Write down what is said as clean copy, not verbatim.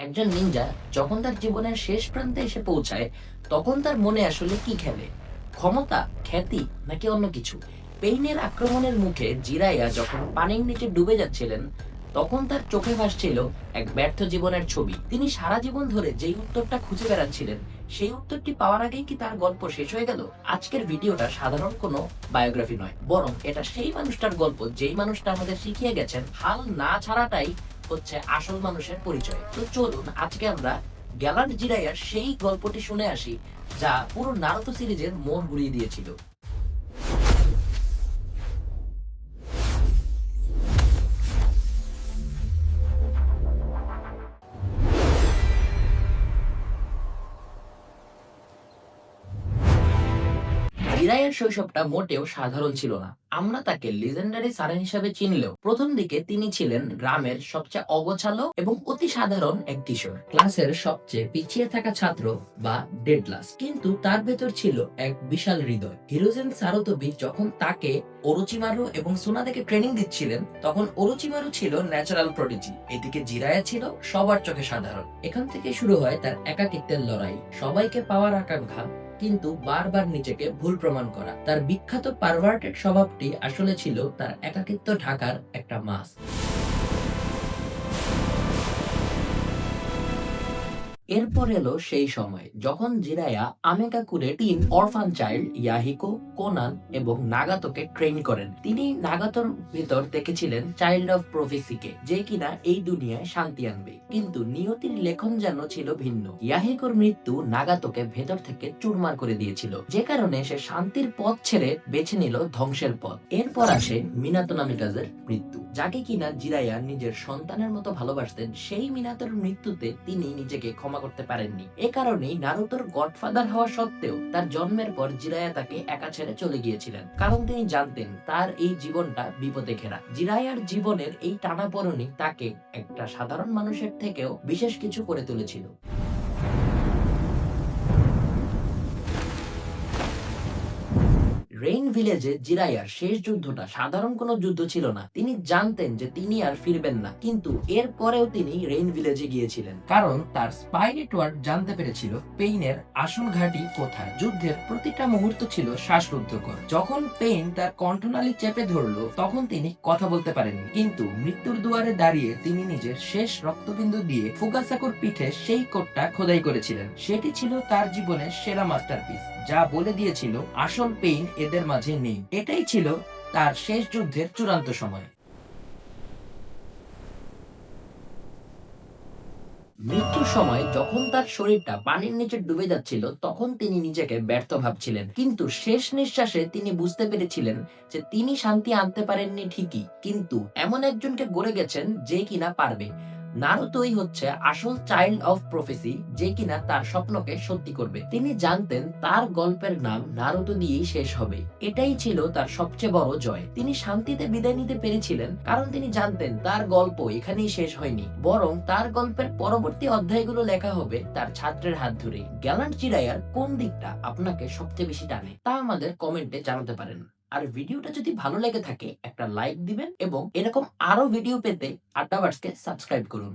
একজন নিনজা যখন তার জীবনের শেষ প্রান্তে এসে পৌঁছায়, তখন তার মনে আসলে কি খেলে? ক্ষমতা, খ্যাতি, নাকি অন্য কিছু? পেইনের আক্রমণের মুখে জিরাইয়া যখন পানির নিচে ডুবে যাচ্ছিলেন, তখন তার চোখে ভাসছিল এক ব্যর্থ জীবনের ছবি। তিনি সারা জীবন ধরে যেই উত্তরটা খুঁজে বেড়াচ্ছিলেন, সেই উত্তরটি পাওয়ার আগেই কি তার গল্প শেষ হয়ে গেল? আজকের ভিডিওটা সাধারণ কোনো বায়োগ্রাফি নয়, বরং এটা সেই মানুষটার গল্প যেই মানুষটা আমাদের শিখিয়ে গেছেন হাল না ছাড়াটাই হচ্ছে আসল মানুষের পরিচয়। তো চলুন আজকে আমরা গ্যালান্ট জিরাইয়ার সেই গল্পটি শুনে আসি, যা পুরো নারুতো সিরিজের মন ঘুরিয়ে দিয়েছিল। জিরাইয়ের শৈশবটা মোটেও সাধারণ ছিল না। আমরা তাকে লিজেন্ডারি সারেন হিসাবে চিনলেও প্রথম দিকে তিনি ছিলেন গ্রামের সবচেয়ে অগোছালো এবং অতি সাধারণ এক কিশোর, ক্লাসের সবচেয়ে পিছিয়ে থাকা ছাত্র বা ডেডলাস। কিন্তু তার ভেতর ছিল এক বিশাল হৃদয়। হিরোজেন সারোতোবি যখন তাকে ওরোচিমারু এবং সুনাদেকে ট্রেনিং দিচ্ছিলেন, তখন ওরোচিমারু ছিল ন্যাচারাল প্রডিজি, এদিকে জিরায়া ছিল সবার চোখে সাধারণ। এখান থেকে শুরু হয় তার একাকিত্বের লড়াই, সবাইকে পাওয়ার আকাঙ্ক্ষা, কিন্তু বারবার নিজেকে ভুল প্রমাণ করা। তার বিখ্যাত পারভার্টেড স্বভাবটি আসলে ছিল তার একাকিত্ব ঢাকার একটা মাস্ক। এরপর এলো সেই সময় যখন জিরায়া আমেকাকুরে ৩ অরফান চাইল্ড ইয়াহিকো, কোনান এবং নাগাতোকে ট্রেন করেন। তিনি নাগাতোর ভিতর দেখেছিলেন চাইল্ড অফ প্রফেসিকে, যে কিনা এই দুনিয়ায় শান্তি আনবে। কিন্তু নিয়তির লেখন যেন ছিল ভিন্ন। ইয়াহিকোর মৃত্যু নাগাতোকে ভেতর থেকে চুরমার করে দিয়েছিল, যে কারণে সে শান্তির পথ ছেড়ে বেছে নিল ধ্বংসের পথ। এরপর আসে মিনাতো নামিকাজের মৃত্যু, যাকে কিনা জিরায়া নিজের সন্তানের মতো ভালোবাসতেন। সেই মিনাতোর মৃত্যুতে তিনি নিজেকে ক্ষমা করতে পারেননি। এ কারণেই নারুতোর গডফাদার হওয়া সত্ত্বেও তার জন্মের পর জিরায়া তাকে একা ছেড়ে চলে গিয়েছিলেন, কারণ তিনি জানতেন তার এই জীবনটা বিপদে ঘেরা। জিরায়ার জীবনের এই টানাপোড়েনই তাকে একটা সাধারণ মানুষের থেকেও বিশেষ কিছু করে তুলেছিল। রেইন ভিলেজে জিরাইয়ার শেষ যুদ্ধটা সাধারণ কোনো যুদ্ধ ছিল না। তিনি জানতেন যে তিনি আর ফিরবেন না, কিন্তু এর পরেও তিনি রেইন ভিলেজে গিয়েছিলেন, কারণ তার স্পাই নেটওয়ার্ক জানতে পেরেছিল পেইনের আসল ঘাঁটি কোথায়। যুদ্ধের প্রতিটা মুহূর্ত ছিল শ্বাসরুদ্ধকর। যখন পেইন তার কণ্ঠনালী চেপে ধরলো, তখন তিনি কথা বলতে পারেননি, কিন্তু মৃত্যুর দুয়ারে দাঁড়িয়ে তিনি নিজের শেষ রক্তবিন্দু দিয়ে ফুকাসাকুর পিঠে সেই কোটটা খোদাই করেছিলেন। সেটি ছিল তার জীবনের সেরা মাস্টারপিস, যা বলে দিয়েছিল আসল পেইন এদের মাঝে নেই। এটাই ছিল তার শেষ যুদ্ধের চূড়ান্ত সময়। মৃত্যুর সময় যখন তার শরীরটা পানির নিচে ডুবে যাচ্ছিল, তখন তিনি নিজেকে ব্যর্থ ভাবছিলেন, কিন্তু শেষ নিঃশ্বাসে তিনি বুঝতে পেরেছিলেন যে তিনি শান্তি আনতে পারেননি ঠিকই, কিন্তু এমন একজনকে গড়ে গেছেন যে কিনা পারবে। নারুতোই হচ্ছে আসল চাইল্ড অফ প্রফেসি, যে কিনা তার স্বপ্নকে সত্যি করবে। তিনি জানতেন তার গল্পের নাম নারুতো দিয়েই শেষ হবে। এটাই ছিল তার সবচেয়ে বড় জয়। তিনি শান্তিতে বিদায় নিতে পেরেছিলেন, কারণ তিনি জানতেন তার গল্প এখানেই শেষ হয়নি, বরং তার গল্পের পরবর্তী অধ্যায়গুলো লেখা হবে তার ছাত্রের হাত ধরেই। গ্যালান্ট জিরাইয়ার কোন দিকটা আপনাকে সবচেয়ে বেশি টানে, তা আমাদের কমেন্টে জানাতে পারেন। আর ভিডিওটা যদি ভালো লেগে থাকে একটা লাইক দিবেন, এবং এরকম আরো ভিডিও পেতে আড্ডাবার্সকে সাবস্ক্রাইব করুন।